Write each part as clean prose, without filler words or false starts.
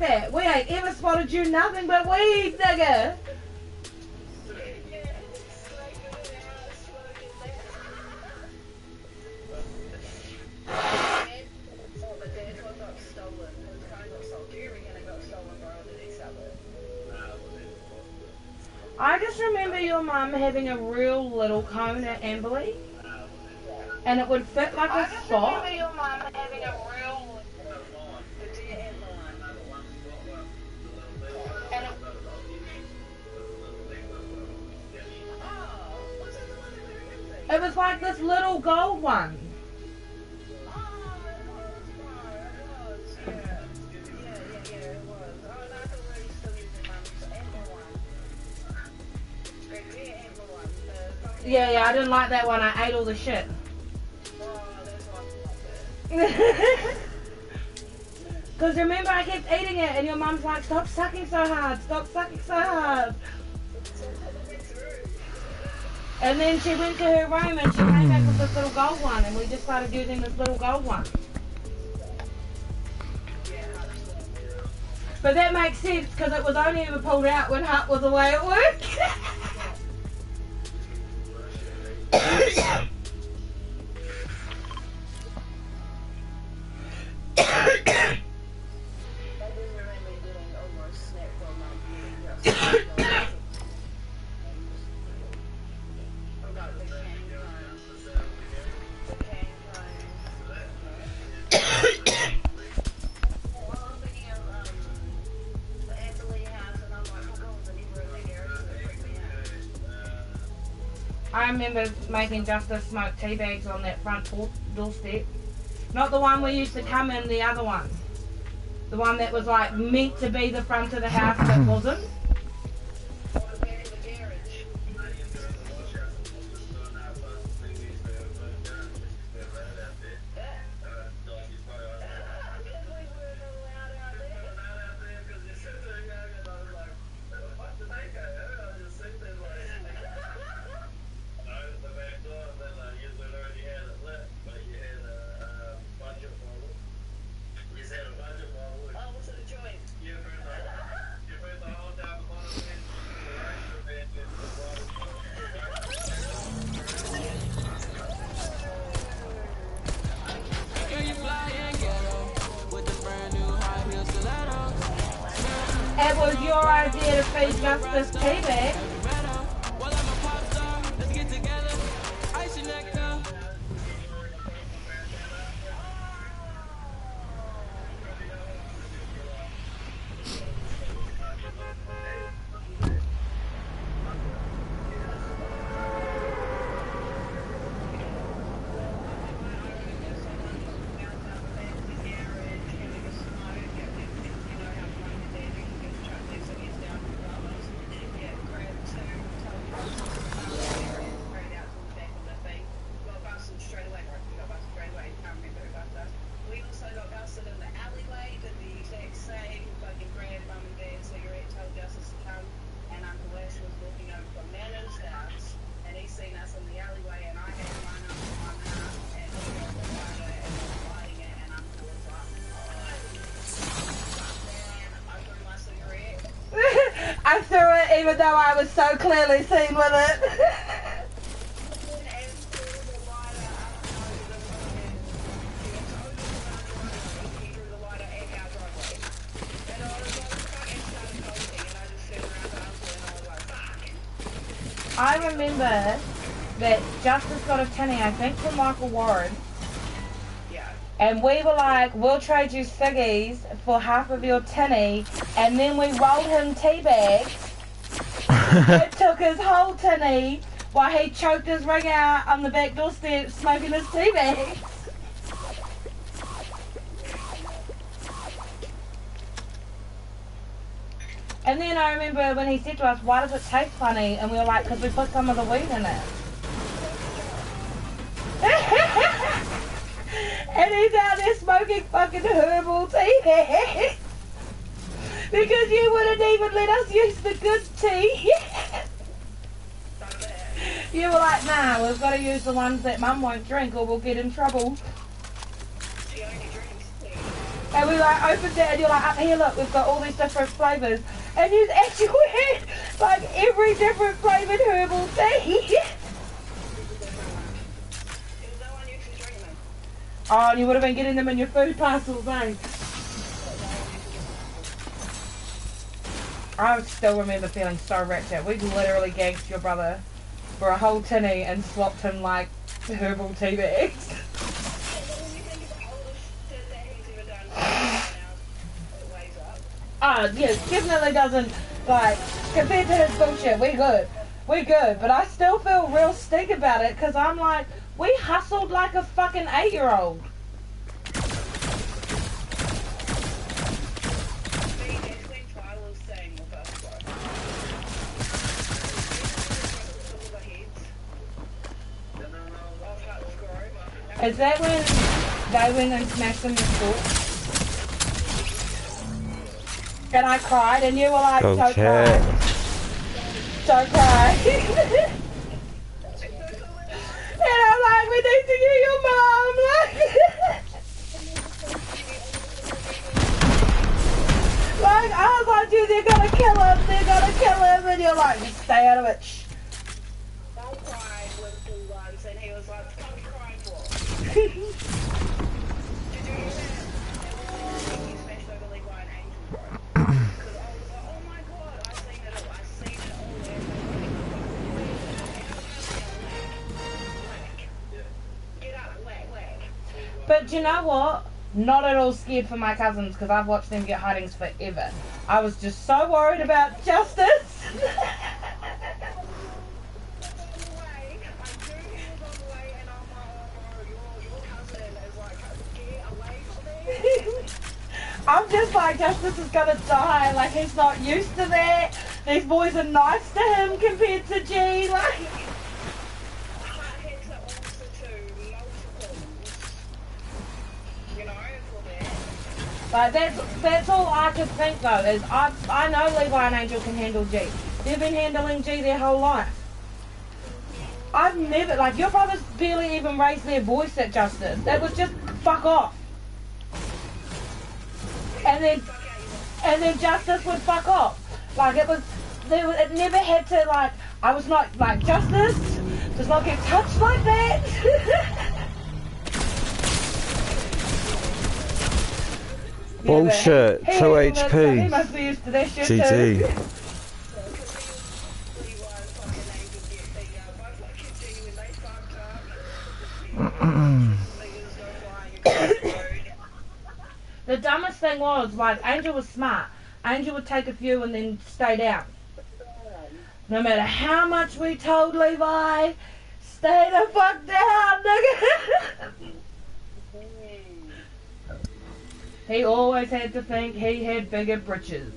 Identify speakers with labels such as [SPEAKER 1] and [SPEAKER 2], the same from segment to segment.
[SPEAKER 1] that. We ain't ever spotted you nothing but weed, nigga. I just remember your mum having a real little cone at Amberley, and it would fit like a sock. I just remember your mum having a real... It was like this little gold one. Yeah, I didn't like that one. I ate all the shit. Because remember, I kept eating it, and your mum's like, stop sucking so hard, stop sucking so hard. And then she went to her room, and she came back with this little gold one, and we just started using this little gold one. But that makes sense, because it was only ever pulled out when Hut was away at work. I remember making Justice smoke tea bags on that front doorstep. Not the one we used to come in, the other one. The one that was like meant to be the front of the house but wasn't. It was your idea to feed Justice tea bag. I threw it even though I was so clearly seen with it. I remember that Justice got a tinny, I think from Michael Warren. And we were like, we'll trade you ciggies for half of your tinny. And then we rolled him tea bags. It took his whole tinny while he choked his ring out on the back doorstep smoking his tea bags. And then I remember when he said to us, why does it taste funny? And we were like, because we put some of the weed in it. And he's out there smoking fucking herbal tea bags. Because you wouldn't even let us use the good tea. You were like, nah, we've got to use the ones that Mum won't drink or we'll get in trouble.
[SPEAKER 2] She only drinks tea.
[SPEAKER 1] And we like opened it and you're like, up here look, we've got all these different flavours. And you actually had like every different flavoured herbal tea. Oh, and you would have been getting them in your food parcels, eh? I still remember feeling so ratchet. We literally ganked your brother for a whole tinny and swapped him like herbal tea bags. Yes, definitely doesn't, like, compared to his bullshit, we good. We good, but I still feel real stink about it because I'm like, we hustled like a fucking 8-year-old. Is that when they went and smashed in the school? And I cried and you were like, don't cry. Don't cry. And I'm like, we need to get your mom. Like, I was like, dude, they're gonna kill him, they're gonna kill him. And you're like, just stay out of it. Shh.
[SPEAKER 2] Don't cry with the ones. And he was like, what are you crying for? Did you hear that? He smashed over Levi and Angel, bro. Because I was like, oh my god, I seen it all there. Get up, whack.
[SPEAKER 1] But do you know what? Not at all scared for my cousins because I've watched them get hidings forever. I was just so worried about justice. I'm just like, Justice is gonna die. Like, he's not used to that. These boys are nice to him compared to G. Like, that's all I could think though. Is I know Levi and Angel can handle G. They've been handling G their whole life. I've never, like, your brothers barely even raised their voice at Justice. That was just fuck off. And then Justice would fuck off. Like, it never had to, like, I was not, like, Justice does not get touched like that.
[SPEAKER 3] Bullshit, 2 HP.
[SPEAKER 1] He must be used to that shit
[SPEAKER 3] GG.
[SPEAKER 1] too. The dumbest thing was, like, Angel was smart. Angel would take a few and then stay down. No matter how much we told Levi, stay the fuck down, nigga. He always had to think he had bigger britches.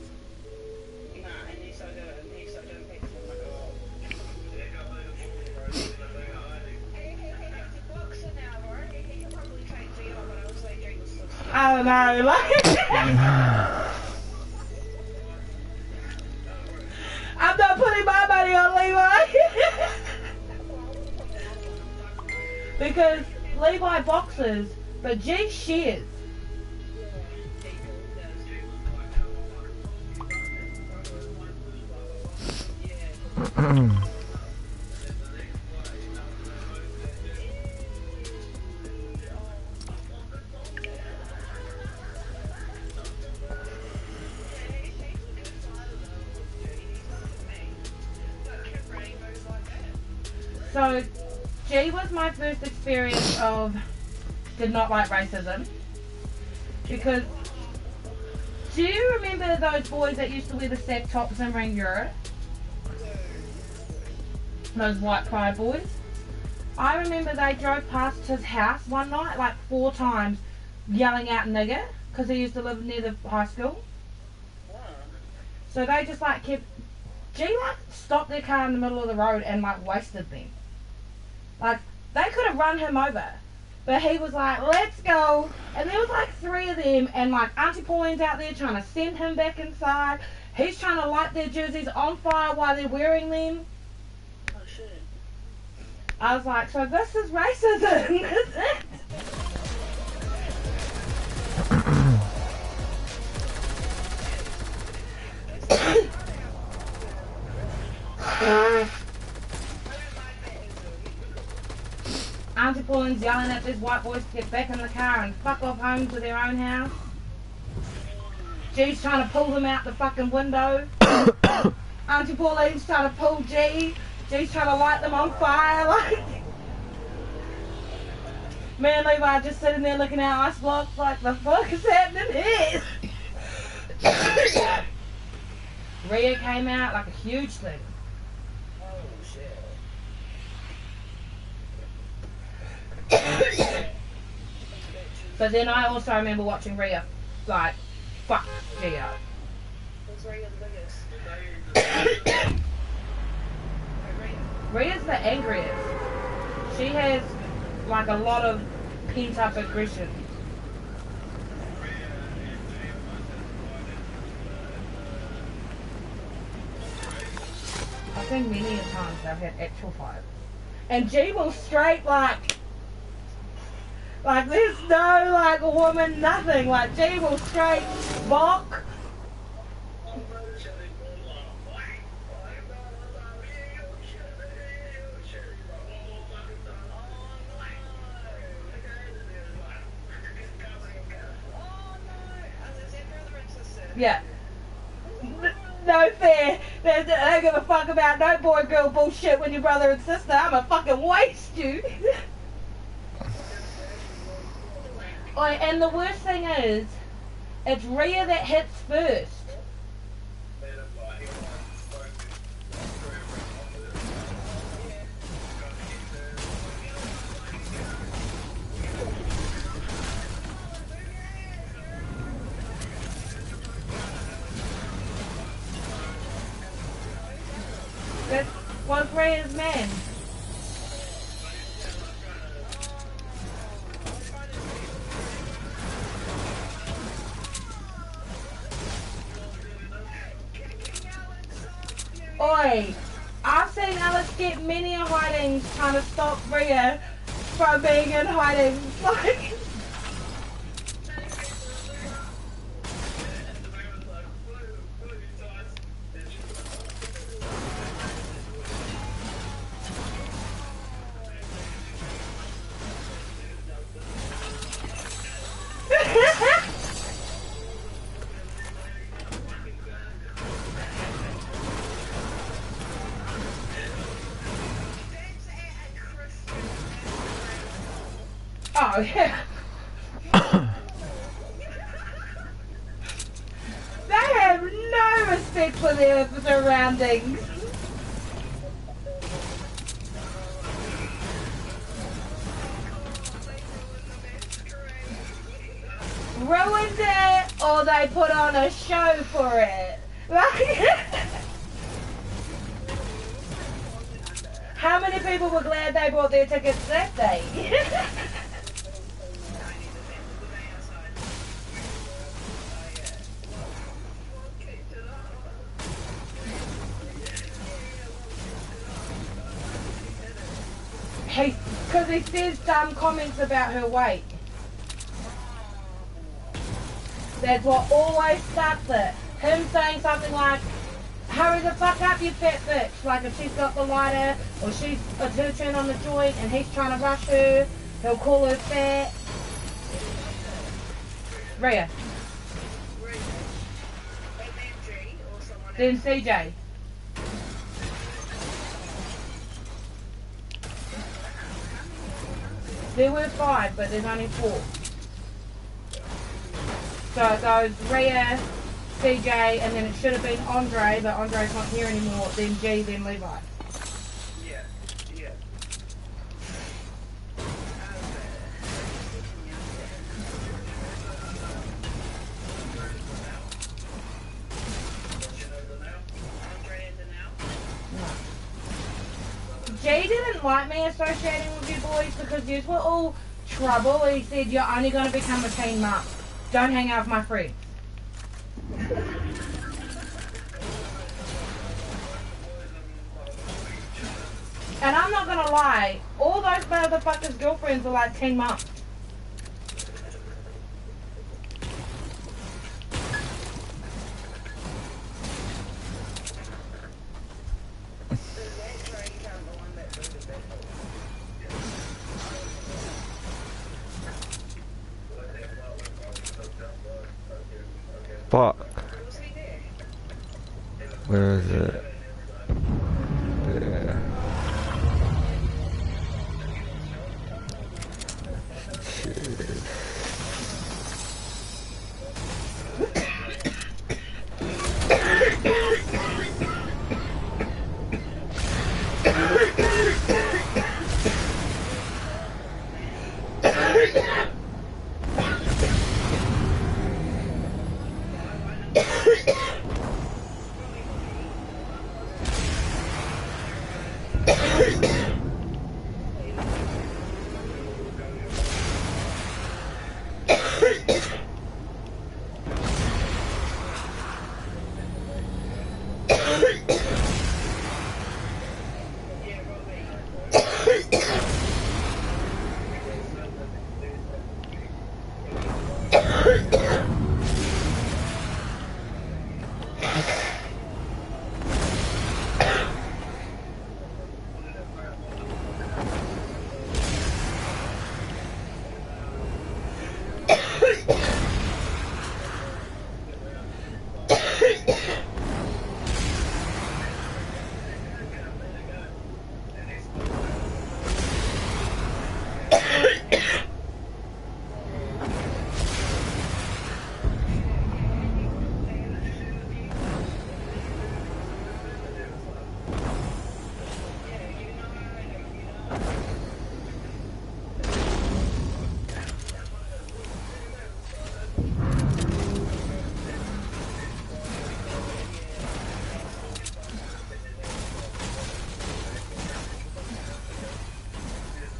[SPEAKER 2] Nah, and he's so good. He's so good.
[SPEAKER 1] I don't know, like, I'm not putting my money on Levi. Because Levi boxes, but G shares. So, G was my first experience of did not like racism. Because, do you remember those boys that used to wear the sack tops in Rangiora? Those white pride boys? I remember they drove past his house one night like 4 times yelling out nigger because he used to live near the high school. So they just like kept, G like stopped their car in the middle of the road and like wasted them. Like, they could have run him over, but he was like, let's go. And there was like 3 of them, and like Auntie Pauline's out there trying to send him back inside. He's trying to light their jerseys on fire while they're wearing them.
[SPEAKER 2] Oh shit.
[SPEAKER 1] I was like, so this is racism, is it? Auntie Pauline's yelling at these white boys to get back in the car and fuck off home to their own house. G's trying to pull them out the fucking window. Auntie Pauline's trying to pull G. G's trying to light them on fire. Like, me and Levi just sitting there looking at ice blocks like, the fuck is happening here? Rhea came out like a huge thing.
[SPEAKER 2] Oh shit.
[SPEAKER 1] But then I also remember watching Rhea like fuck G up.
[SPEAKER 2] What's Rhea the biggest?
[SPEAKER 1] Rhea's the angriest. She has like a lot of pent up aggression. I think many a times they've had actual fights. And G will straight like there's no like a woman, nothing. Like G will straight balk. Yeah. No fair. They don't give a fuck about no boy girl bullshit when you're brother and sister. I'ma fucking waste you. Oh, and the worst thing is, it's Rhea that hits first. That was Rhea's man. Oi, I've seen Alex get many a hiding trying to stop Rhea from being in hiding. Like, oh yeah. They have no respect for their surroundings. Ruined it, or they put on a show for it. How many people were glad they bought their tickets that day? Because he says dumb comments about her weight. That's what always starts it. Him saying something like, hurry the fuck up, you fat bitch. Like if she's got the lighter, or it's her turn on the joint, and he's trying to rush her, he'll call her fat. Rhea. Then CJ. There were 5, but there's only 4. So it goes Rhea, CJ, and then it should have been Andre, but Andre's not here anymore. Then G, then Levi.
[SPEAKER 2] Yeah, yeah.
[SPEAKER 1] G didn't like me associating with you boys because you were all trouble. He said, you're only going to become a teen mum. Don't hang out with my friends. And I'm not going to lie, all those motherfuckers' girlfriends are like teen mums.
[SPEAKER 3] Fuck. Where is it? There.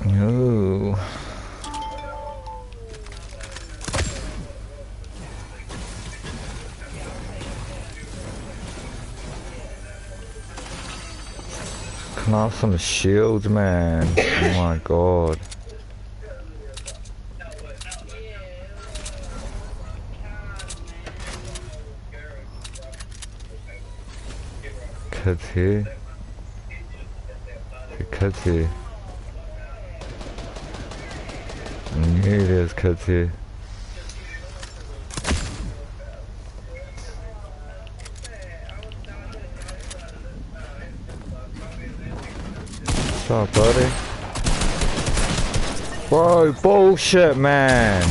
[SPEAKER 3] Ooh. Can I have some shields, man? Oh my god. Kids here. The kids here. I knew there's kids here. What's up, buddy? Bro, bullshit, man.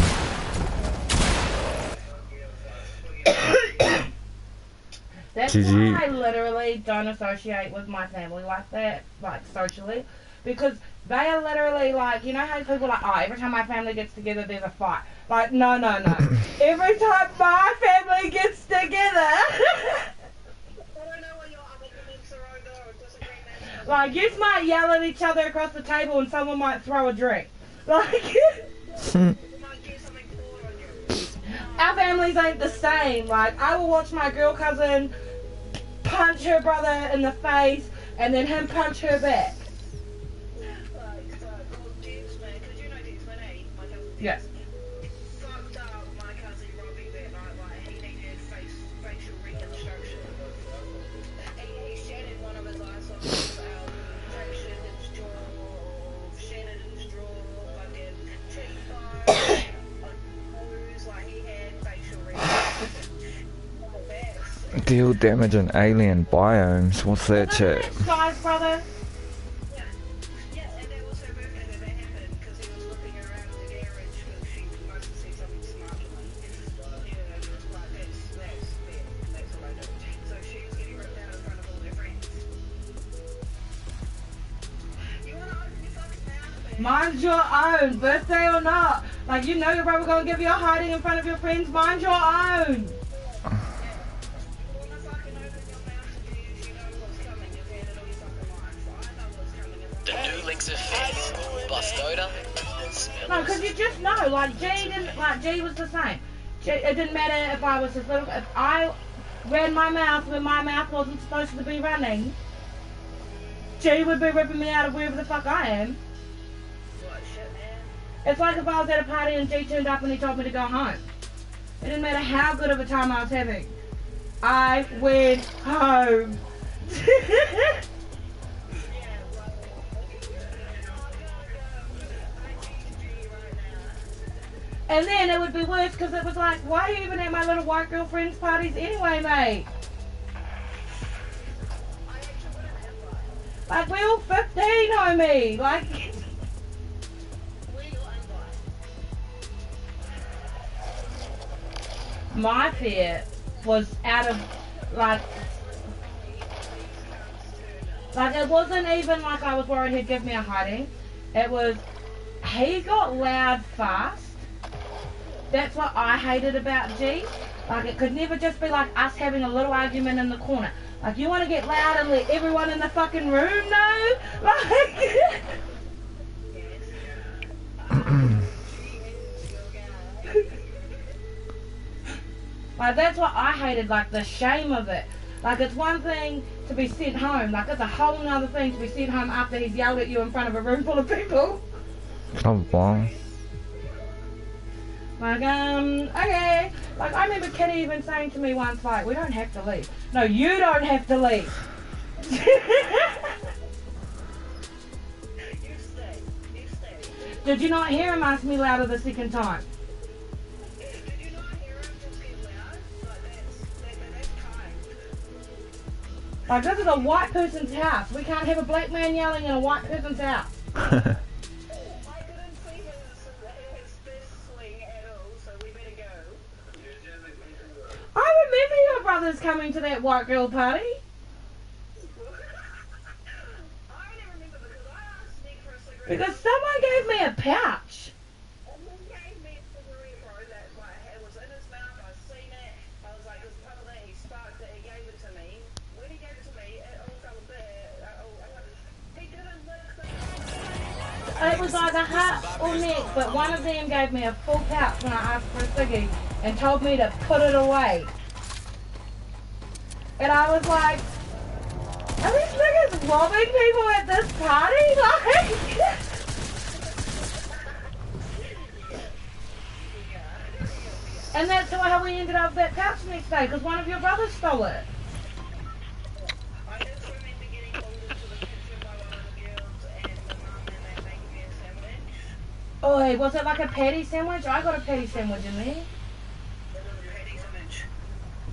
[SPEAKER 1] That's why I literally don't associate with my family like that, like socially, because they are literally like, you know how people are like, oh, every time my family gets together, there's a fight. Like, no. Every time my family gets together, like, you might yell at each other across the table and someone might throw a drink. Like, our families ain't the same. Like, I will watch my girl cousin punch her brother in the face and then him punch her back. Yes.
[SPEAKER 2] Fucked up my cousin Robbie that night, like he needed facial reconstruction. He shattered one of his eye sockets, fractured his jaw, shattered his jaw, fucking cheekbone, nose, like he had facial reconstruction.
[SPEAKER 3] Deal damage in alien biomes. What's that shit?
[SPEAKER 1] Guys, brother. Mind your own, birthday or not. Like, you know your brother gonna give you a hiding in front of your friends. Mind your own.
[SPEAKER 4] The new links of faith, Bustoda.
[SPEAKER 1] No, because you just know, like, G was the same. It didn't matter if I was his little, if I ran my mouth when my mouth wasn't supposed to be running, G would be ripping me out of wherever the fuck I am. It's like if I was at a party and G turned up and he told me to go home. It didn't matter how good of a time I was having. I went home. And then it would be worse because it was like, why are you even at my little white girlfriend's parties anyway, mate? Like, we're all 15, homie. Like, my fear was out of, like, it wasn't even like I was worried he'd give me a hiding. It was, he got loud fast. That's what I hated about G. Like, it could never just be like us having a little argument in the corner. Like, you want to get loud and let everyone in the fucking room know? Like, like, that's what I hated, like, the shame of it. Like, it's one thing to be sent home. Like, it's a whole nother thing to be sent home after he's yelled at you in front of a room full of people.
[SPEAKER 3] Oh, wow.
[SPEAKER 1] Like, okay. Like, I remember Kitty even saying to me once, like, we don't have to leave. No, you don't have to leave.
[SPEAKER 2] You stay.
[SPEAKER 1] Did you not hear him ask me louder the second time?
[SPEAKER 2] Did you not hear him just get loud? Like, that's kind.
[SPEAKER 1] Like, this is a white person's house. We can't have a black man yelling in a white person's house.
[SPEAKER 2] I couldn't see his swing at all, so we better go.
[SPEAKER 1] I remember your brothers coming to that white girl party.
[SPEAKER 2] I only remember because I asked Nick for a cigarette.
[SPEAKER 1] Because someone gave me a pouch.
[SPEAKER 2] And then gave me a cigarette, bro, that like, it was in his mouth, I seen it. I was like, this part of that, he sparked it, he gave it to me. When he gave it to me, it all fell a bit. He didn't lick the
[SPEAKER 1] It was either heart or neck, but one of them gave me a full pouch when I asked for a ciggy and told me to put it away. And I was like, are these niggas robbing people at this party? Like, and that's how we ended up with that pouch next day, because one of your brothers stole it.
[SPEAKER 2] I just remember getting pulled into the kitchen by one of the girls and the mum and they making me a sandwich.
[SPEAKER 1] Oh, was it like a patty sandwich? I got a patty sandwich in there.
[SPEAKER 2] It was a patty sandwich.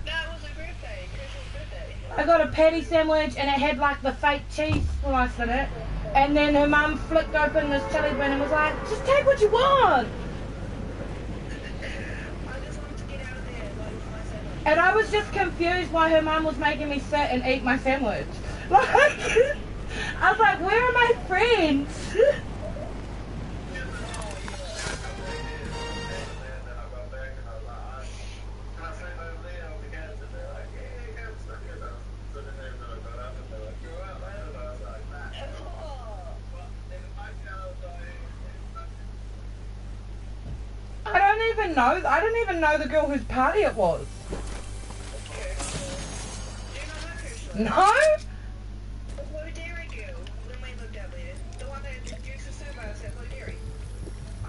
[SPEAKER 2] No, it was a birthday. Chris's birthday.
[SPEAKER 1] I got a patty sandwich and it had like the fake cheese slice in it. And then her mum flicked open this chili bin and was like, just take what you want.
[SPEAKER 2] I just wanted to get out of there, like, with my sandwich.
[SPEAKER 1] And I was just confused why her mum was making me sit and eat my sandwich. Like, I was like, where are my friends? I don't even know the girl whose party it was.
[SPEAKER 2] Do you know
[SPEAKER 1] No?
[SPEAKER 2] the Blue Dairy girl when we lived out there? The one that introduced us to us at Blue Dairy.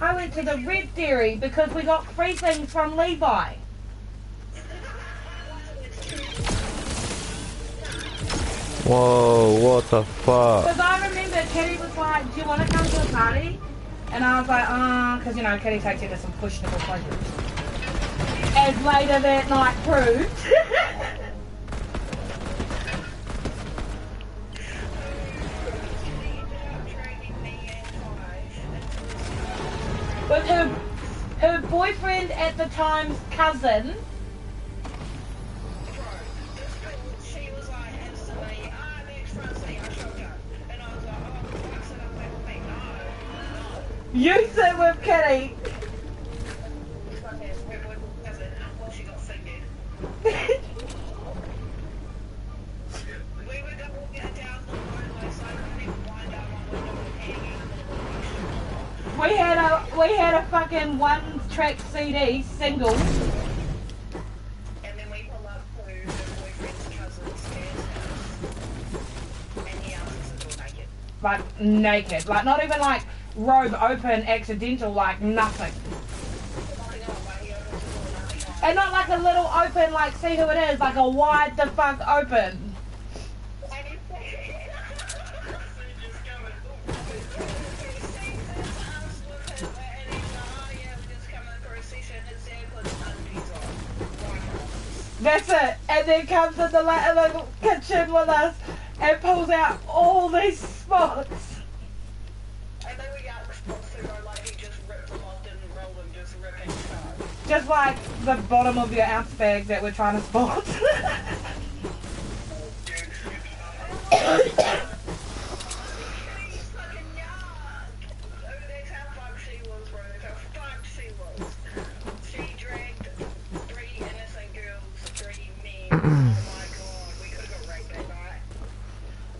[SPEAKER 1] I went to the Red Dairy because we got free things from Levi.
[SPEAKER 3] Whoa, what the fuck?
[SPEAKER 1] Because I remember Kitty was like, do you want to come to a party? And I was like, because, you know, Kitty takes you to some questionable places. As later that night proved. With her boyfriend at the time's cousin.
[SPEAKER 2] She was like, instantly, next front seat, I showed up. And I was like, oh, I said, I'm back with me. No.
[SPEAKER 1] You sit with Kitty.
[SPEAKER 2] Well, she got fingered. We were going down the motorway, so I couldn't even wind up one window and hanging in the middle of the
[SPEAKER 1] We had a fucking one-track CD single.
[SPEAKER 2] And then we pull up to her boyfriend's cousin's house. And he asked us if we were naked.
[SPEAKER 1] Like naked. Like not even like robe open, accidental, like nothing. And not like a little open, like see who it is, like a wide the fuck open. That's it. And then comes in the little kitchen with us and pulls out all these spots.
[SPEAKER 2] And then we got spots too, where like he just ripped them off, didn't roll them, just ripping stuff.
[SPEAKER 1] Just like the bottom of your ounce bag that we're trying to spot.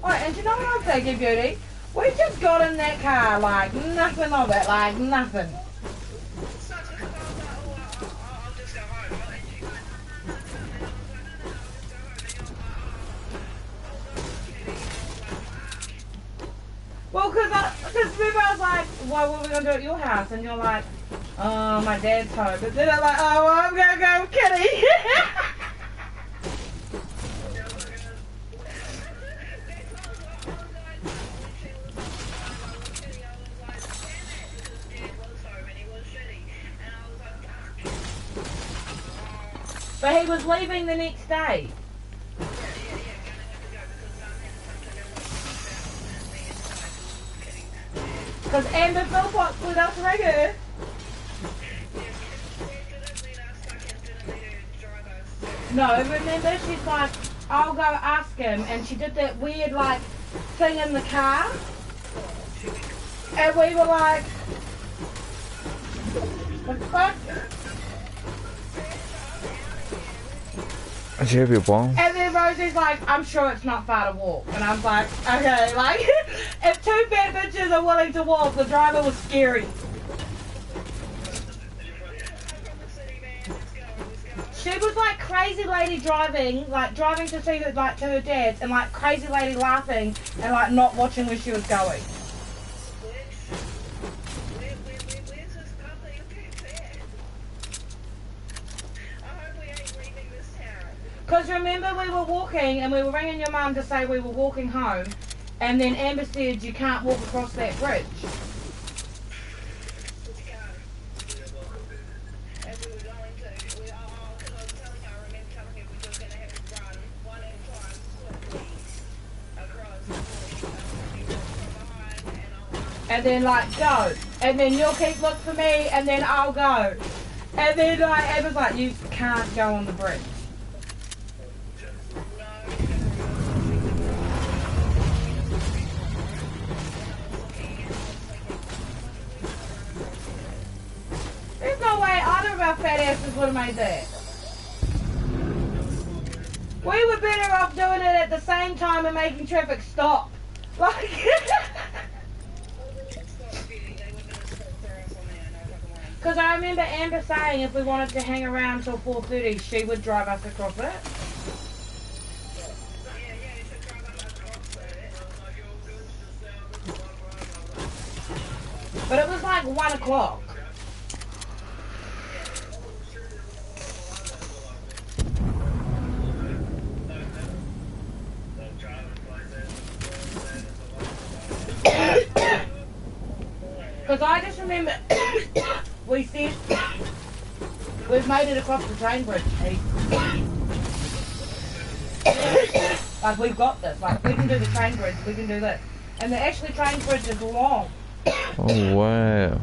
[SPEAKER 1] Alright, and do you know what I'm thinking, Beauty? We just got in that car like nothing of it, like nothing. Well, because remember I was like, well, what are we going to do at your house? And you're like, oh, my dad's home. But then I'm like, oh, well, I'm going to go with Kitty. But he was leaving the next day. Because Amber Philpott split up to regular. No, remember, she's like, I'll go ask him. And she did that weird, like, thing in the car. And we were like, what the fuck?
[SPEAKER 3] Did you have your bomb?
[SPEAKER 1] And then Rosie's like, I'm sure it's not far to walk. And I'm like, okay, like, if two bad bitches are willing to walk, the driver was scary. She was like crazy lady driving, like driving to see her, like to her dad's, and like crazy lady laughing and like not watching where she was going. Because remember we were walking and we were ringing your mum to say we were walking home, and then Amber said you can't walk across that bridge. And then like go, and then you'll keep look for me, and then I'll go, and then like Amber's like you can't go on the bridge. There's no way either of our fat asses would have made that. We were better off doing it at the same time and making traffic stop. Like. Because I remember Amber saying if we wanted to hang around till 4:30, she would drive us across it. But it was like 1 o'clock. Because I just remember we said we've made it across the train bridge. Like we've got this. Like we can do the train bridge, we can do this. And the actually train bridge is long.
[SPEAKER 3] Oh wow.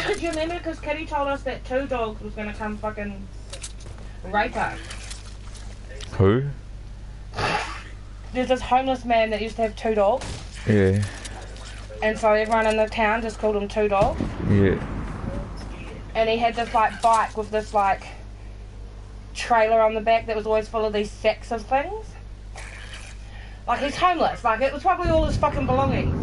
[SPEAKER 1] Do you remember? Because Kitty told us that 2 dogs was going to come fucking rape us.
[SPEAKER 3] Who?
[SPEAKER 1] There's this homeless man that used to have 2 dogs.
[SPEAKER 3] Yeah.
[SPEAKER 1] And so everyone in the town just called him 2 Dog.
[SPEAKER 3] Yeah.
[SPEAKER 1] And he had this like bike with this like trailer on the back that was always full of these sacks of things. Like he's homeless. Like it was probably all his fucking belongings.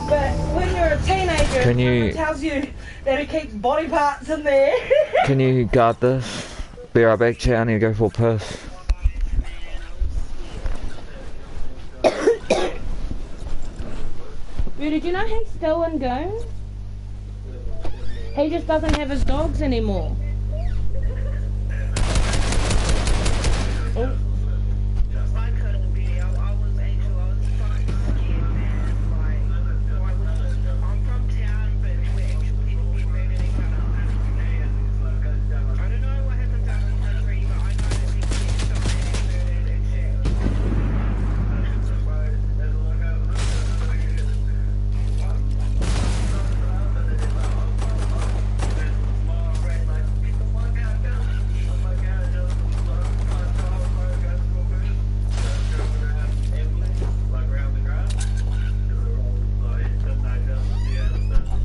[SPEAKER 1] But when you're a teenager, someone tells you that he keeps body parts in there.
[SPEAKER 3] Can you guard this? Be right back, chat. I need to go for a piss.
[SPEAKER 1] Dude, did you know he's still in Goon? He just doesn't have his dogs anymore. Oh.
[SPEAKER 2] I couldn't be. I was fucking scared, man. Like, I'm from town, but where actual people get murdered and cut up. I don't know what happens out in the country, but I know that people get shot and murdered and shit.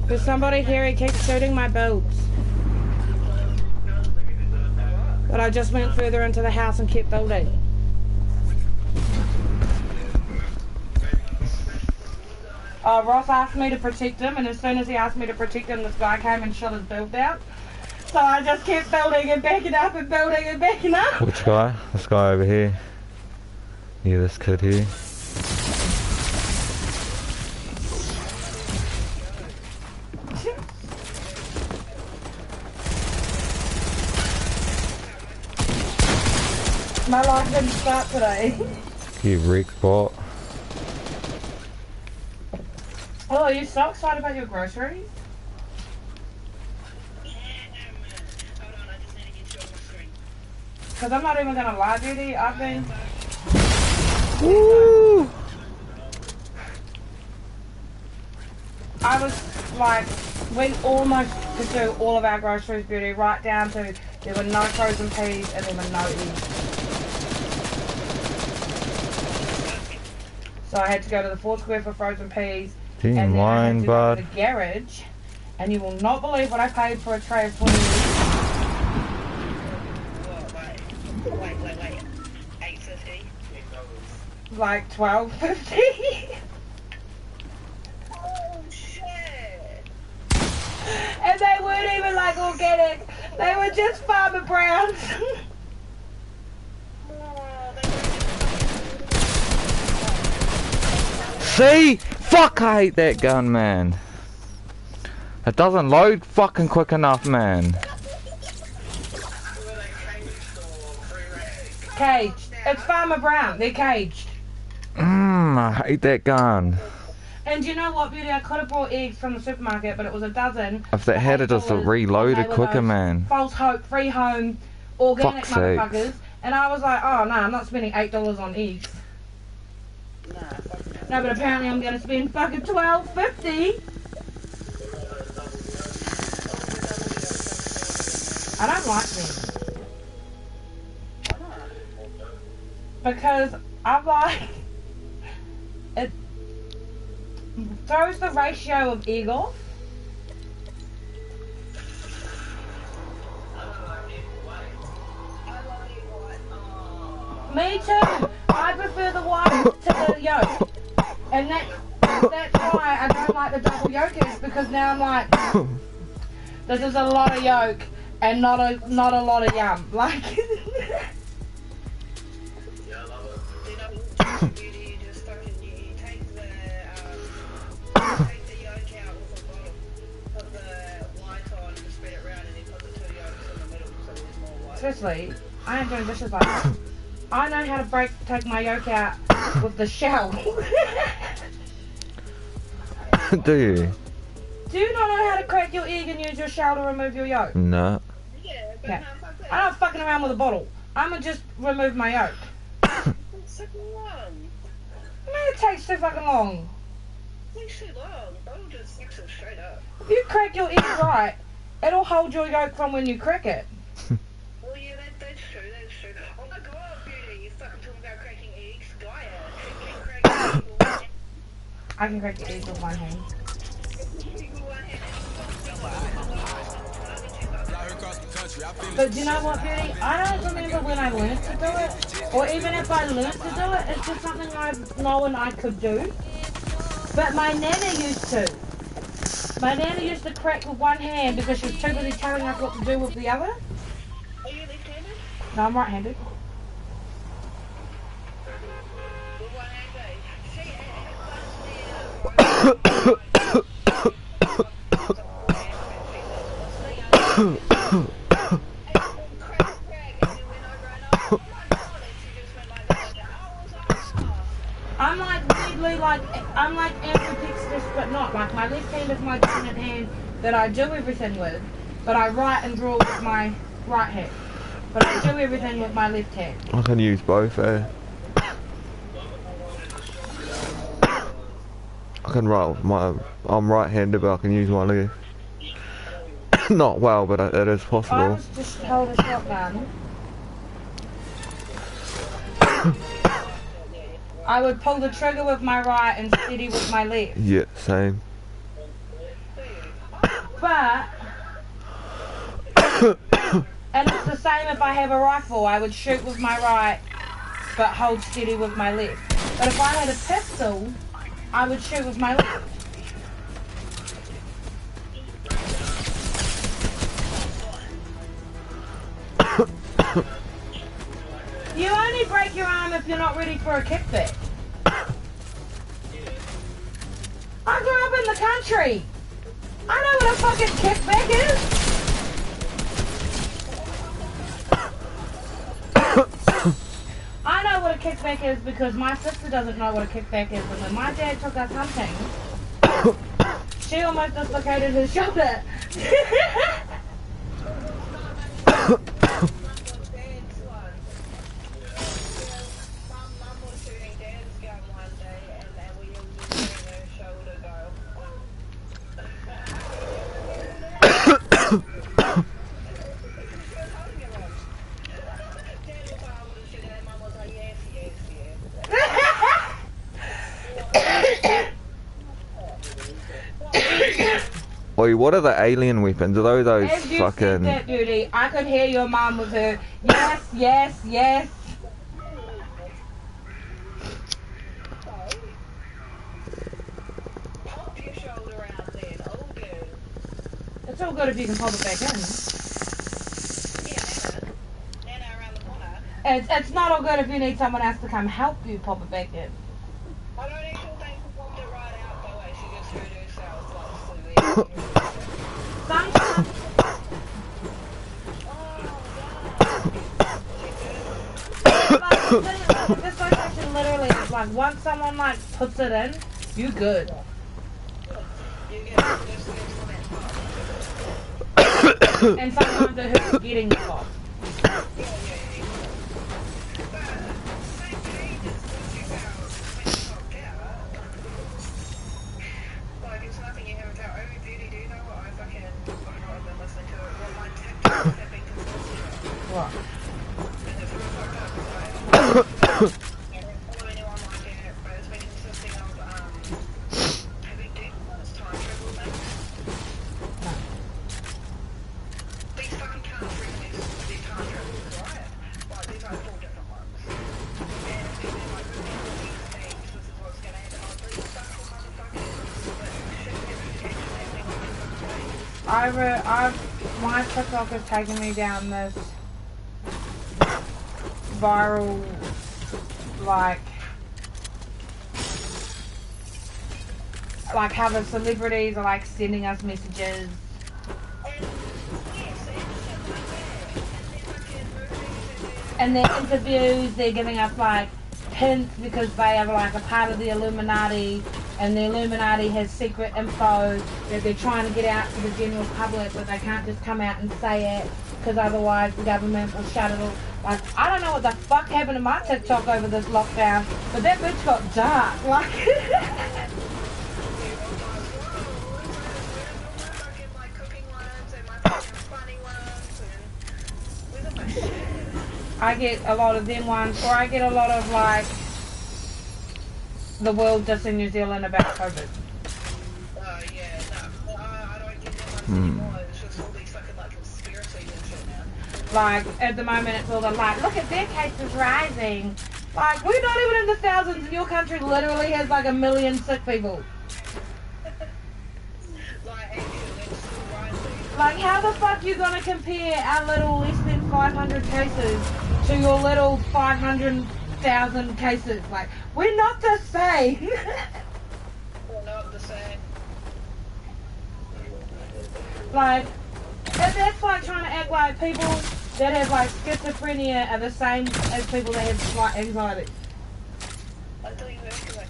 [SPEAKER 1] There's somebody here, he keeps shooting my boats. But I just went further into the house and kept building. Ross asked me to protect him, and as soon as he asked me to protect him, this guy came and shot his build down. So I just kept building and backing up and building and backing up.
[SPEAKER 3] Which guy? This guy over here. Yeah, this kid here.
[SPEAKER 1] My life didn't start today.
[SPEAKER 3] You wreck bot.
[SPEAKER 1] Oh, you're so excited about your groceries?
[SPEAKER 2] Hold on, I just need to get you on the screen.
[SPEAKER 1] Because I'm not even going to lie, Judy. I've been...
[SPEAKER 3] Woo!
[SPEAKER 1] I was like, we almost could do all of our groceries, Beauty, right down to there were no frozen peas and there were no eggs. So I had to go to the 4 Square for frozen peas.
[SPEAKER 3] Team
[SPEAKER 1] and then I had
[SPEAKER 3] line,
[SPEAKER 1] to go
[SPEAKER 3] bud.
[SPEAKER 1] to the garage. And you will not believe what I paid for a tray of 20 eggs.
[SPEAKER 2] Wait. 8.50?
[SPEAKER 1] Like $12.50.
[SPEAKER 2] Oh, shit.
[SPEAKER 1] And they weren't even like organic. They were just Farmer Browns.
[SPEAKER 3] See? Fuck, I hate that gun, man. It doesn't load fucking quick enough, man.
[SPEAKER 1] Caged. It's Farmer Brown. They're caged.
[SPEAKER 3] I hate that gun.
[SPEAKER 1] And you know what, Beauty? I could have bought eggs from the supermarket, but it was a dozen.
[SPEAKER 3] If they had it just
[SPEAKER 1] $8,
[SPEAKER 3] reloaded
[SPEAKER 1] and they were
[SPEAKER 3] quicker,
[SPEAKER 1] those
[SPEAKER 3] man.
[SPEAKER 1] False hope, free home, organic
[SPEAKER 3] Fuck's sakes.
[SPEAKER 1] motherfuckers. And I was like, oh no, I'm not spending $8 on eggs. No, but apparently I'm gonna spend fucking $12.50. I don't like them. Because I'm like, it throws the ratio of egg off. Me too. I prefer the white to the yolk. And that's why I don't like the double yolkers, because now I'm like, this is a lot of yolk and not a lot of yum. Like seriously, I ain't doing dishes like that. I know how to take my yolk out with the shell.
[SPEAKER 3] Do you?
[SPEAKER 1] Do you not know how to crack your egg and use your shell to remove your yolk?
[SPEAKER 3] No.
[SPEAKER 2] Yeah, but
[SPEAKER 1] Okay. I'm not fucking around with a bottle. I'ma just remove my yolk.
[SPEAKER 2] it's so long.
[SPEAKER 1] Man, it takes too fucking long.
[SPEAKER 2] It takes too long. I'll just mix it straight up.
[SPEAKER 1] If you crack your egg right, it'll hold your yolk from when you crack it.
[SPEAKER 2] Well, yeah, that's true, Oh my god, Beauty, you're fucking talking about cracking eggs. Gaia, can crack eggs with one hand.
[SPEAKER 1] I can crack the egg with one hand. But do you know what, Beauty? I don't remember when I learned to do it, or even if I learned to do it, it's just something I've known I could do. But my nana used to. My nana used to crack with one hand because she was too busy telling us what to do with the other.
[SPEAKER 2] Are you left-handed?
[SPEAKER 1] No, I'm right-handed.
[SPEAKER 2] With one hand, eh? See, it bugs me
[SPEAKER 1] ambidextrous, but not. Like, my left hand is my dominant hand that I do everything with, but I write and draw with my right hand. But I do everything with my left hand.
[SPEAKER 3] I can use both, eh? I can write with I'm right-handed, but I can use my left. Not well, but it is possible.
[SPEAKER 1] I was just hold a shotgun. I would pull the trigger with my right and steady with my left.
[SPEAKER 3] Yeah, same.
[SPEAKER 1] But and it's the same if I have a rifle. I would shoot with my right, but hold steady with my left. But if I had a pistol, I would shoot with my left. You only break your arm if you're not ready for a kickback. I grew up in the country. I know what a fucking kickback is. I know what a kickback is because my sister doesn't know what a kickback is. And when my dad took us hunting, she almost dislocated his shoulder.
[SPEAKER 3] Oi, what are the alien weapons? Are those
[SPEAKER 1] As you
[SPEAKER 3] fucking...
[SPEAKER 1] said that, Beauty, I could hear your mum with her, yes, yes, yes.
[SPEAKER 2] Pop your shoulder out then, all good.
[SPEAKER 1] It's all good if you can pop it back in.
[SPEAKER 2] Yeah, Nana around the corner.
[SPEAKER 1] It's not all good if you need someone else to come help you pop it back in.
[SPEAKER 2] I don't even think she popped it right out the way she just hurt herself like
[SPEAKER 1] Sometimes, but this location literally is like once someone like puts it in, you good. And sometimes it hurts getting the pop. What? My TikTok has taken me down this viral, like how the celebrities are like sending us messages. And their interviews, they're giving us like hints because they are like a part of the Illuminati, and the Illuminati has secret info that they're trying to get out to the general public, but they can't just come out and say it because otherwise the government will shut it all. Like, I don't know what the fuck happened to my TikTok over this lockdown, but that bitch got dark. Like, I get a lot of them ones, or I get a lot of like the world just in New Zealand about COVID.
[SPEAKER 2] Yeah, no, I don't get that much anymore. It's just all these fucking like conspiracies and shit now.
[SPEAKER 1] Like, at the moment it's all the like, look at their cases rising. Like, we're not even in the thousands, and your country literally has like 1 million sick people. Like, how the fuck you gonna compare our little less than 500 cases to your little 500,000 cases? Like, we're not the same.
[SPEAKER 2] We're not the same.
[SPEAKER 1] Like, that's like trying to act like people that have like schizophrenia are the same as people that have like anxiety.
[SPEAKER 2] I thought you were like,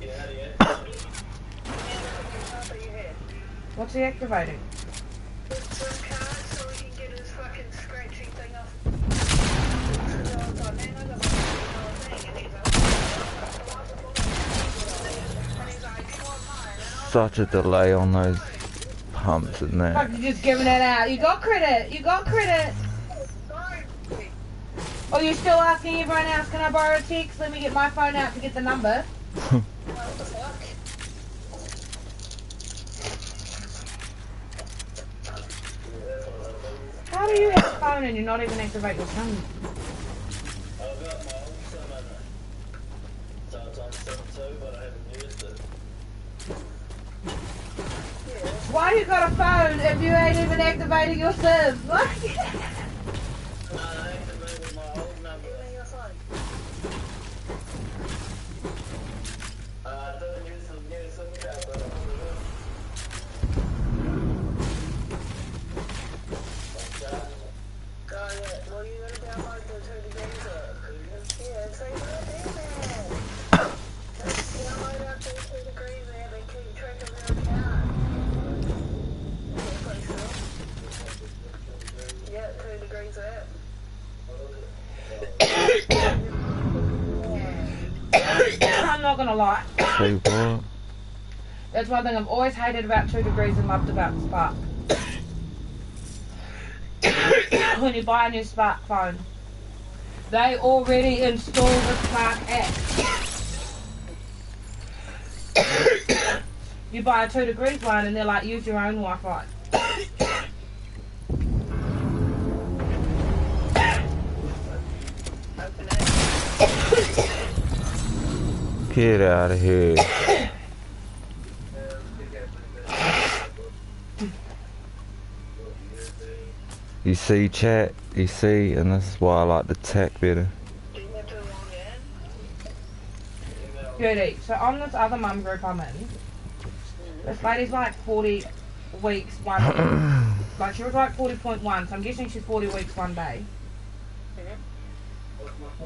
[SPEAKER 5] Yeah.
[SPEAKER 1] What's he activating?
[SPEAKER 2] Some card so we can get his fucking scratchy thing off. So I was like, man, I got my thing. And he's like,
[SPEAKER 3] Such a delay on those pumps and that.
[SPEAKER 1] Fuck, you're just giving it out. You got credit. You got credit. Oh, you're still asking everyone else, can I borrow a text? Let me get my phone out to get the number.
[SPEAKER 2] what the fuck?
[SPEAKER 1] How do you have a phone and you're not even activate your phone?
[SPEAKER 5] I've got my own sim in it. So it's on sim 2, but I haven't used it.
[SPEAKER 1] Why you got a phone if you ain't even activating your sim?
[SPEAKER 5] No, I activated my old number. I didn't use the new sim card, but I put it in.
[SPEAKER 2] God, yeah. Well, you gotta download the 2 degrees app. Yeah, it's like, oh, damn it. Just download up the 2 degrees app and keep track of your account. Yeah, play still. Yeah, 2 degrees app.
[SPEAKER 1] I'm not gonna lie.
[SPEAKER 3] Say what?
[SPEAKER 1] That's one thing I've always hated about 2 degrees and loved about Spark. When you buy a new Spark phone, they already install the Spark app. You buy a 2 degrees one and they're like, use your own Wi-Fi.
[SPEAKER 3] Get out of here. You see, chat? You see? And this is why I like the tech better.
[SPEAKER 1] Beauty. So on this other mum group I'm in, this lady's like 40 weeks one like she was like 40.1, so I'm guessing she's 40 weeks one day.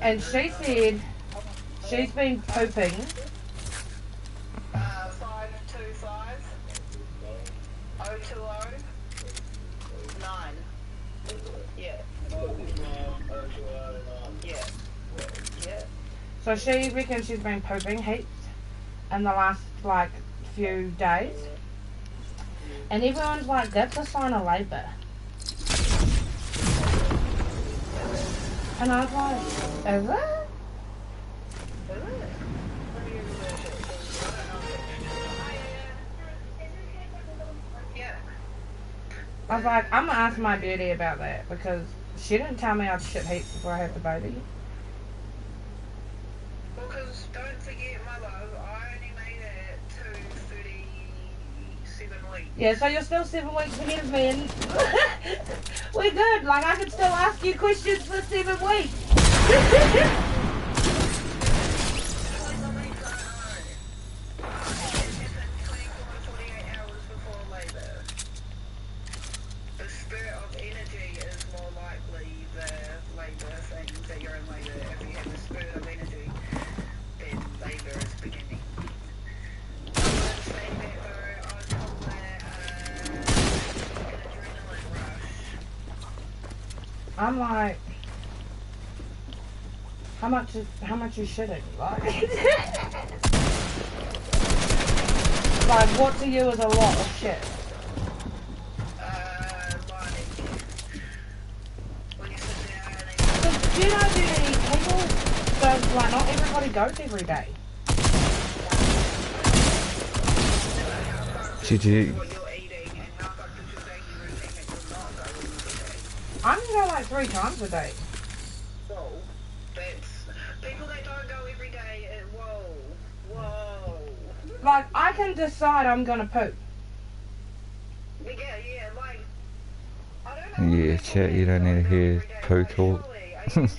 [SPEAKER 1] And she said she's been pooping
[SPEAKER 2] 525 020 9. Yeah. Yeah. Yeah.
[SPEAKER 1] So she reckons she's been pooping heaps in the last like few days. And everyone's like, that's a sign of labour. And I was like, is it?
[SPEAKER 2] Yeah.
[SPEAKER 1] I was like, I'm gonna ask my beauty about that because she didn't tell me I'd shit heaps before I had the baby.
[SPEAKER 2] Well, because don't forget, my love, I only made it to 37 weeks.
[SPEAKER 1] Yeah, so you're still 7 weeks ahead of me and we're good. Like, I can still ask you questions for 7 weeks.
[SPEAKER 2] The spirit of energy is more likely the labour things that you're in labour. If you have the spirit of energy, then labour is beginning. I'm saying that though, I was told that an adrenaline rush.
[SPEAKER 1] I'm like, how much you shitting? Like, like what to you is a lot of shit?
[SPEAKER 2] When you sit down and
[SPEAKER 1] Because do you know people don't, like, not everybody goes every day.
[SPEAKER 3] GG.
[SPEAKER 2] what you're eating and how fucked is your daily routine that you're not going every day.
[SPEAKER 1] I'm gonna go like 3 times a day.
[SPEAKER 2] Whoa, that's people that don't go every day. Whoa.
[SPEAKER 1] Like, I can decide I'm gonna poop.
[SPEAKER 2] Yeah, like I don't know.
[SPEAKER 3] Yeah, chat, you don't need to hear poo talk.
[SPEAKER 2] Surely.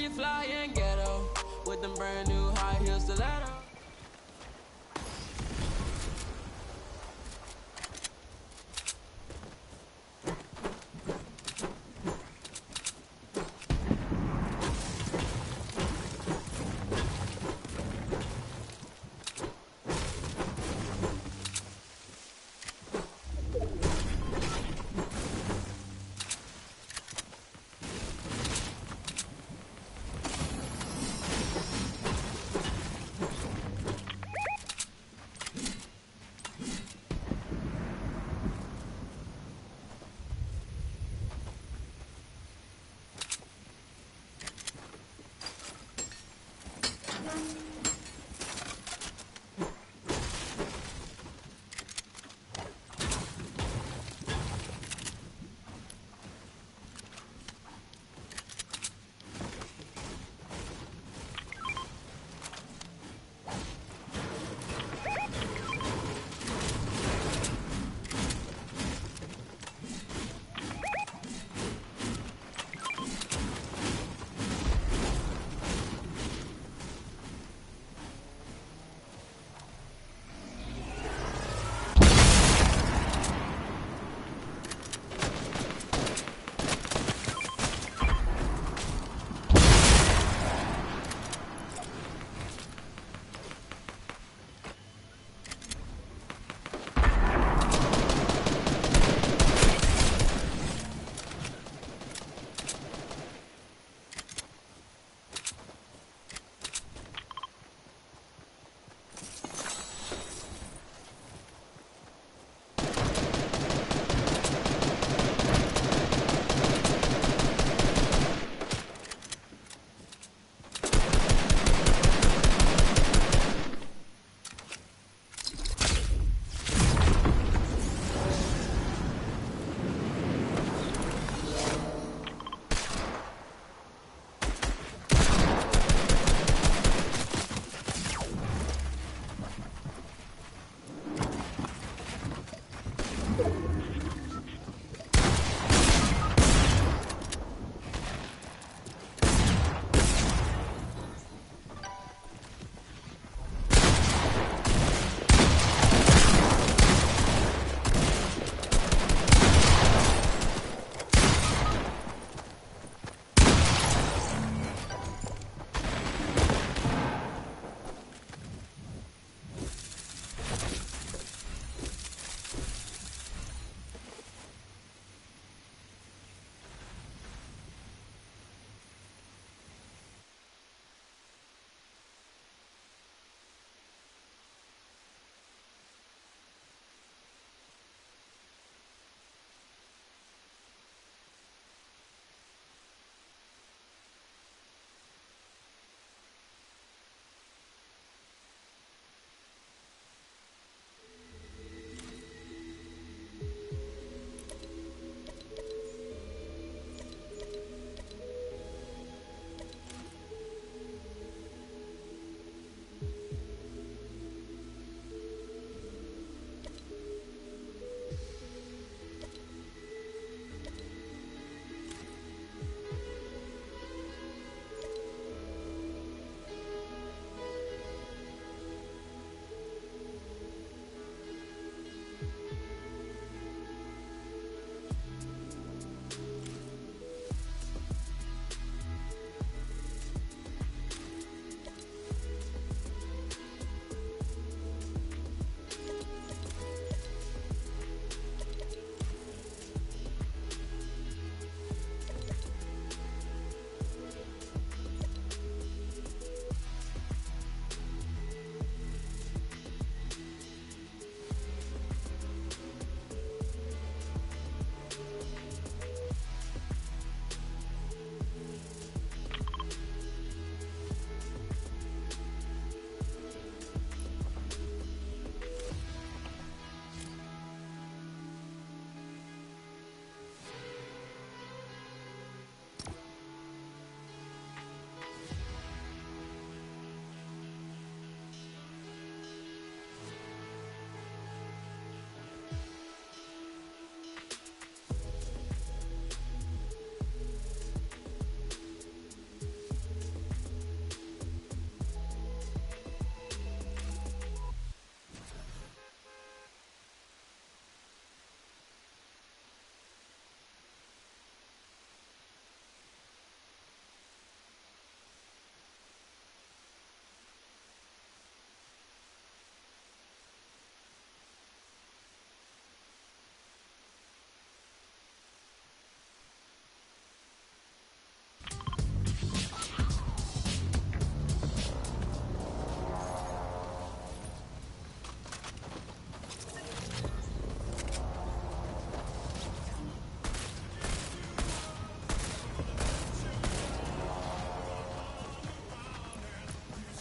[SPEAKER 6] you fly in ghetto with them brand new high heel stilettos.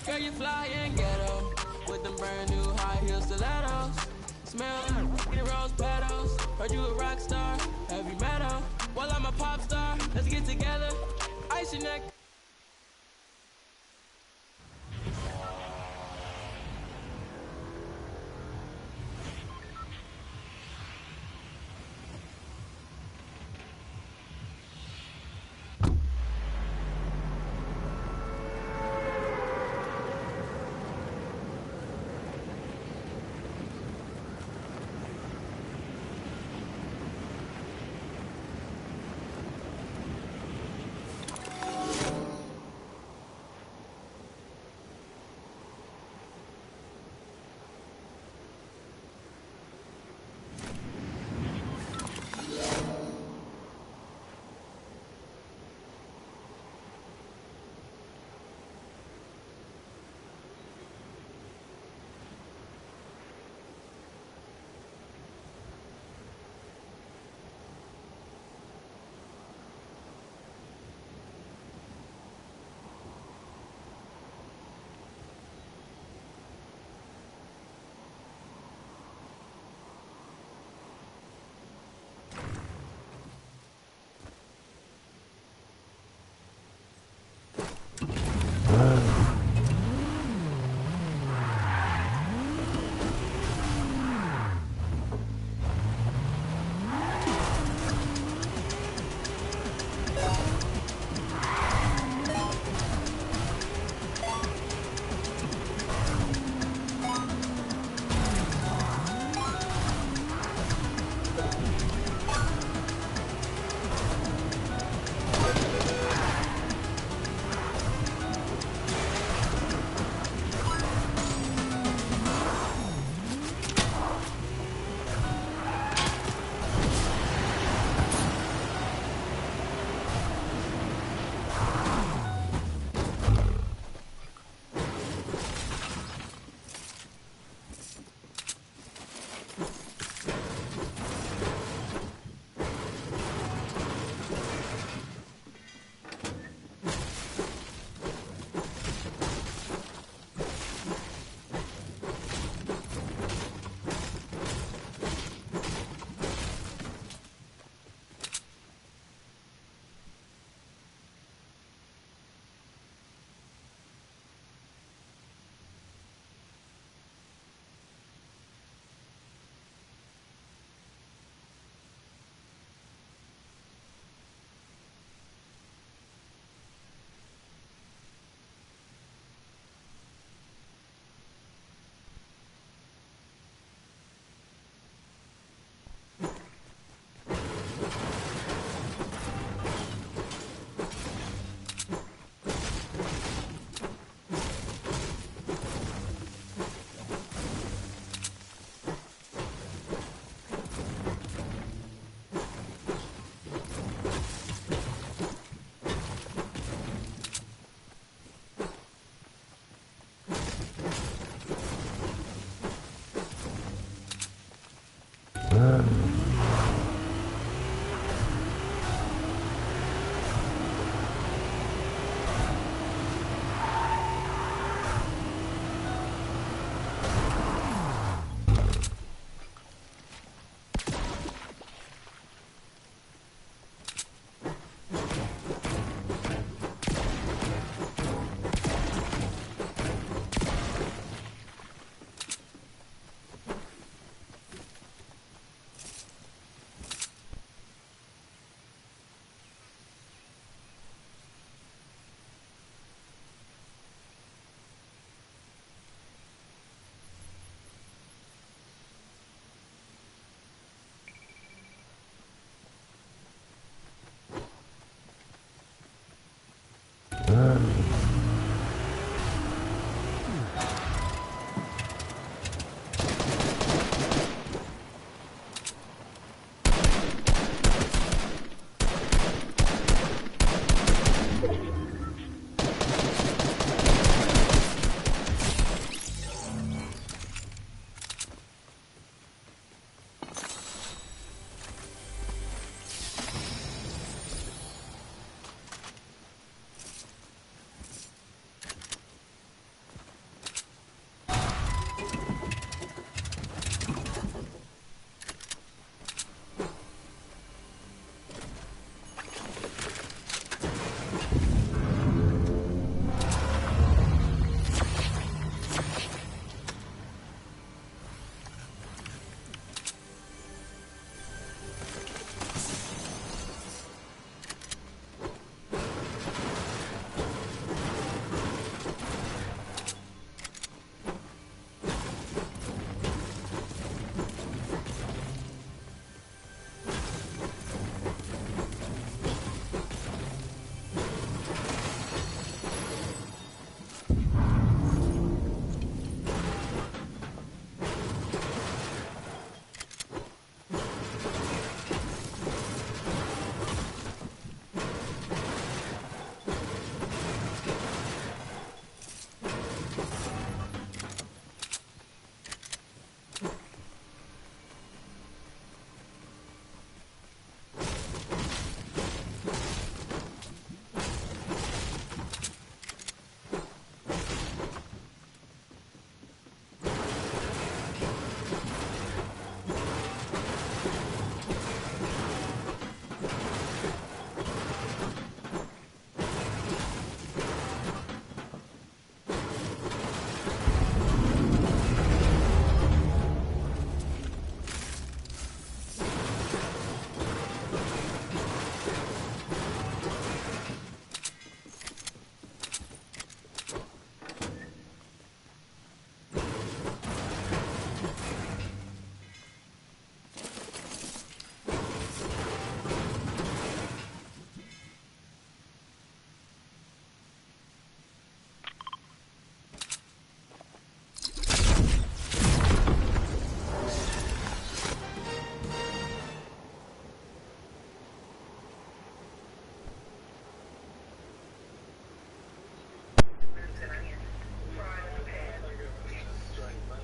[SPEAKER 6] Girl, you fly and ghetto with them brand new high heel stilettos. Smell like rose petals. Heard you a rock star, heavy metal. Well, I'm a pop star. Let's get together. Ice your neck.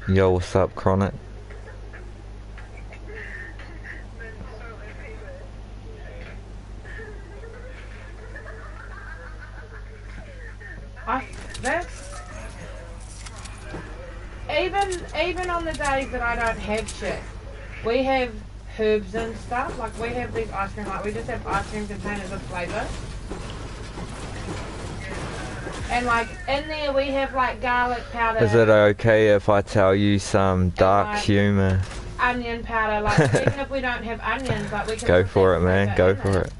[SPEAKER 3] Yo, what's up, Chronic?
[SPEAKER 1] This, even on the days that I don't have shit, we have herbs and stuff. Like we have these ice cream, like we just have ice cream containers of flavour. And like in there we have like garlic powder.
[SPEAKER 3] Is it okay if I tell you some dark
[SPEAKER 1] like,
[SPEAKER 3] humour?
[SPEAKER 1] Onion powder, like even if we don't have onions, like we can
[SPEAKER 3] Go
[SPEAKER 1] put
[SPEAKER 3] for
[SPEAKER 1] that
[SPEAKER 3] it, man.
[SPEAKER 1] flavour
[SPEAKER 3] Go
[SPEAKER 1] in
[SPEAKER 3] for
[SPEAKER 1] it.
[SPEAKER 3] it.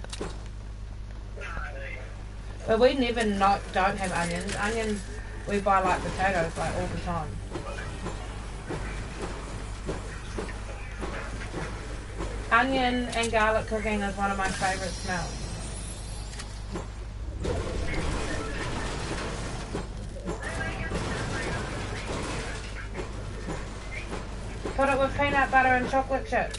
[SPEAKER 1] But we never don't have onions. Onions we buy like potatoes like all the time. Onion and garlic cooking is one of my favourite smells. Put it with peanut butter and chocolate chips.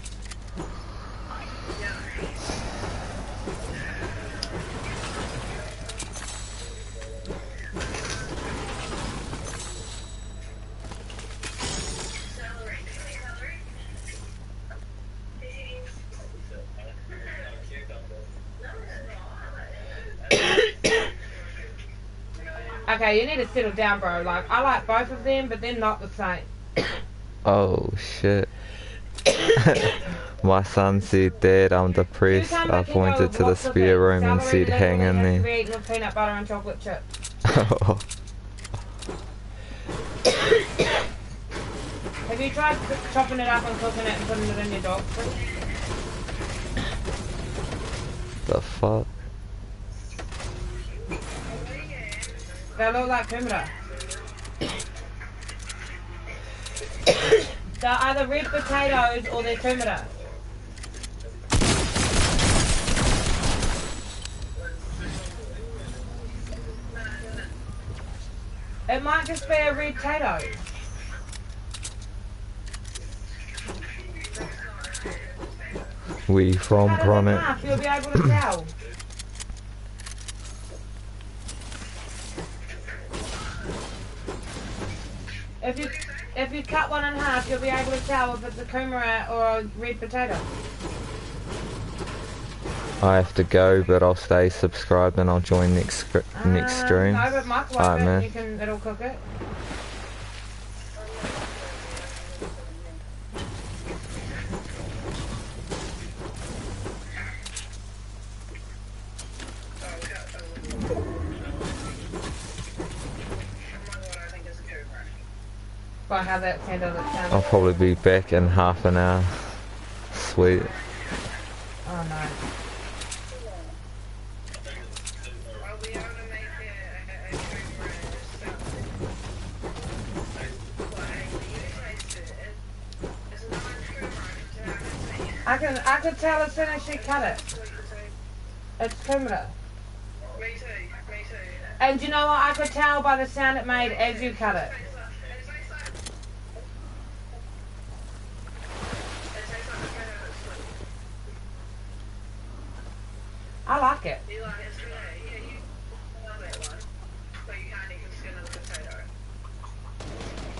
[SPEAKER 1] Okay, you need to settle down, bro. Like, I like both of them, but they're not the same.
[SPEAKER 3] Oh shit. My son said, Dad, I'm depressed. I pointed to the spare room and said, hang in there.
[SPEAKER 1] Eaten with peanut butter and chocolate chips. Have you tried chopping it up and cooking it and putting it in your dog food?
[SPEAKER 3] The fuck?
[SPEAKER 1] They look like kumara. They're either red potatoes or they're kumara. It might just be a red potato.
[SPEAKER 3] We from
[SPEAKER 1] Cut it in
[SPEAKER 3] Chronic.
[SPEAKER 1] half, you'll be able to tell. If you cut one in half, you'll be able to tell if it's a kumara or a red potato.
[SPEAKER 3] I have to go, but I'll stay subscribed and I'll join next stream.
[SPEAKER 1] No, but Mike
[SPEAKER 3] Alright, man.
[SPEAKER 1] it'll cook it. By how that sounded,
[SPEAKER 3] I'll probably be back in half an hour. Sweet.
[SPEAKER 1] Oh no. I could tell as soon as she cut it. It's kumara.
[SPEAKER 2] Me too.
[SPEAKER 1] And you know what? I could tell by the sound it made as you cut it. I like it.
[SPEAKER 2] You like it? Yeah, you love that one. But you can't even skin of the potato.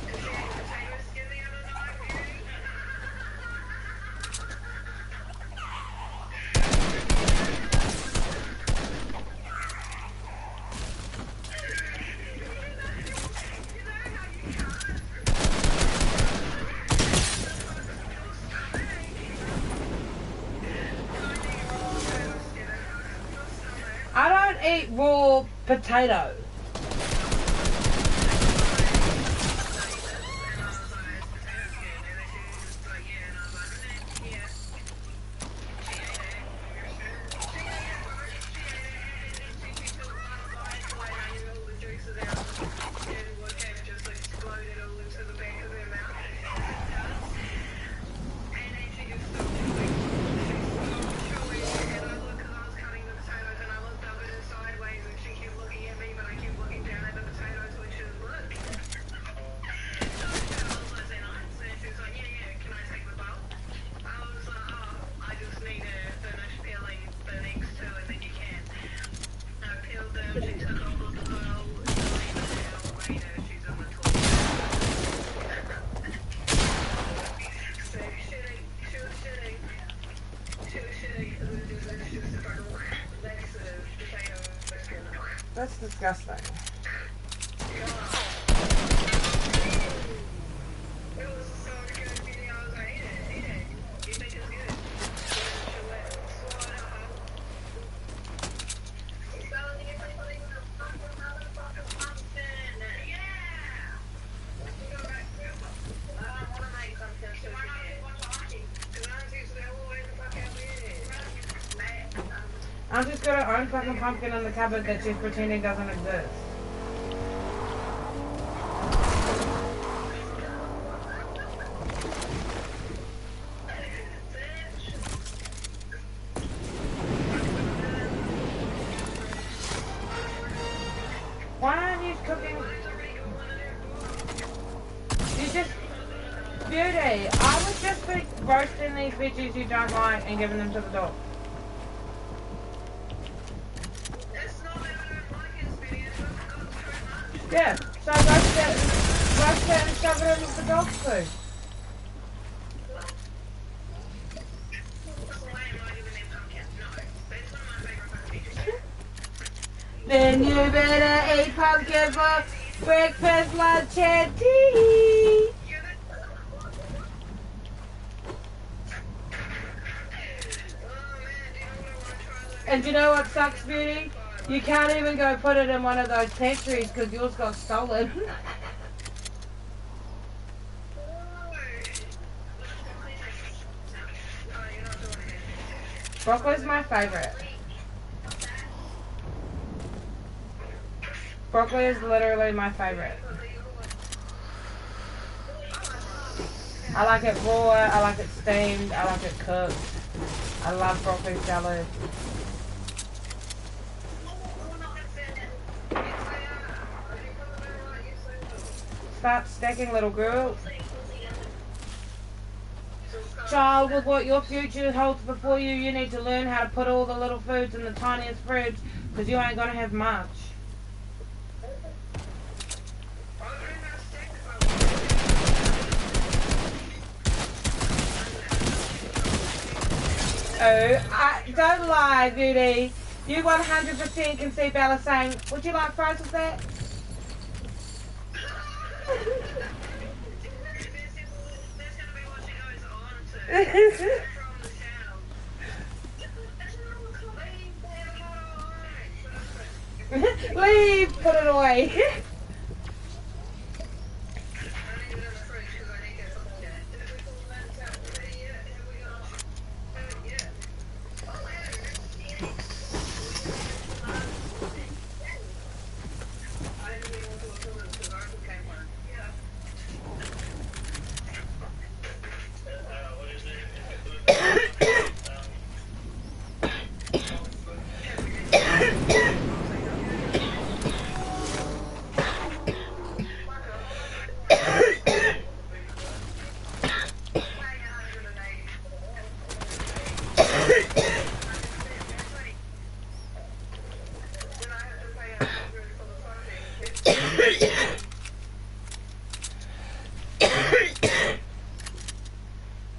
[SPEAKER 2] Because you ate potato skin the other night, really?
[SPEAKER 1] I don't eat raw potato. That's disgusting.
[SPEAKER 2] It was so good video. I was like, eat it. You think it's good?
[SPEAKER 1] I'm just got her own fucking pumpkin in the cupboard that she's pretending doesn't exist. Why aren't you cooking? You just... Beauty, I would just be roasting these veggies you don't like and giving them to the dog. Yeah, so roast it and shove it in with the dog's food. Then you better eat pumpkin for breakfast, lunch, and tea. And you know what sucks, Beauty? You can't even go put it in one of those pantries because yours got stolen. Broccoli's my favourite. Broccoli is literally my favourite. I like it raw, I like it steamed, I like it cooked. I love broccoli salad. Start stacking, little girl. Child, with what your future holds before you, you need to learn how to put all the little foods in the tiniest fridge because you ain't gonna have much. Oh, don't lie, Beauty. You 100% can see Bella saying, would you like fries with that? Leave, put it away.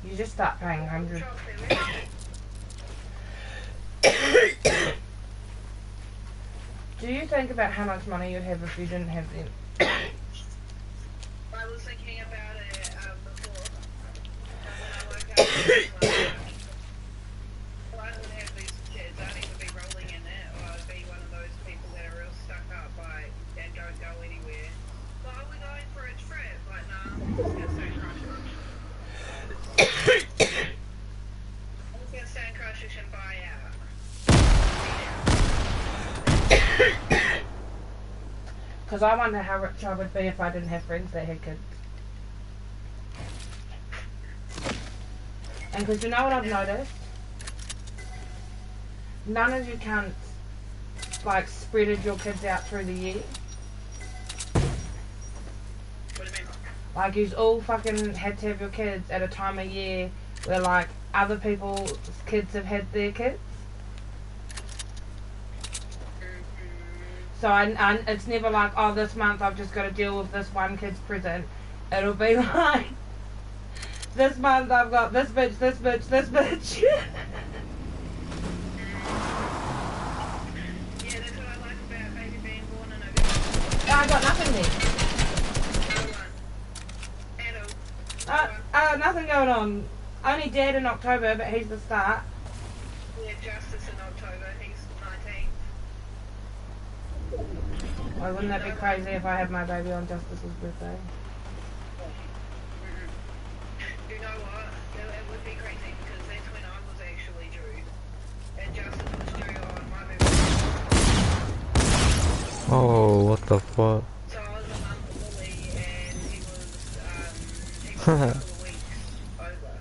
[SPEAKER 1] You just start paying 100. Do you think about how much money you'd have if you didn't have them?
[SPEAKER 2] I was thinking about it before. When I work out, well, I wouldn't have these kids. I'd either be rolling in it or I'd be one of those people that are real stuck up and don't go anywhere. Well, are we going for a trip? Like, nah, I'm just going to stay in Christchurch. I'm just going to stay in Christchurch and buy out.
[SPEAKER 1] Because I wonder how rich I would be if I didn't have friends that had kids. And because you know what I've noticed? None of you cunts, like, spreaded your kids out through the year.
[SPEAKER 2] What do you mean?
[SPEAKER 1] Like, you all fucking had to have your kids at a time of year where, like, other people's kids have had their kids. So it's never like, oh, this month I've just got to deal with this one kid's present. It'll be like, this month I've got this bitch, this bitch, this bitch.
[SPEAKER 2] Yeah, that's what I like about baby being
[SPEAKER 1] I got nothing there. Nothing going on. Only Dad in October, but he's the start.
[SPEAKER 2] Yeah, Justice in October, he's 19.
[SPEAKER 1] Well, wouldn't that be crazy if I had my baby on Justice's birthday?
[SPEAKER 2] You know what? It would be crazy because that's when I was actually due. And Justice was due on my birthday.
[SPEAKER 3] Oh, what the fuck?
[SPEAKER 2] So I was a month early and he was a couple of weeks over.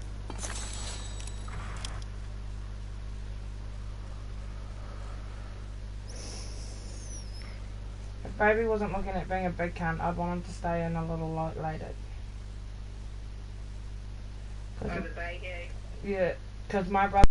[SPEAKER 1] If baby wasn't looking at being a big cunt, I'd want him to stay in a little later.
[SPEAKER 2] Over baby.
[SPEAKER 1] Yeah, because my brother...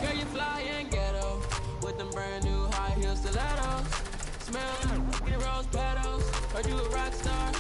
[SPEAKER 6] Girl, you fly and ghetto with them brand new high heel stilettos. Smell like rose petals. Heard you a rock star.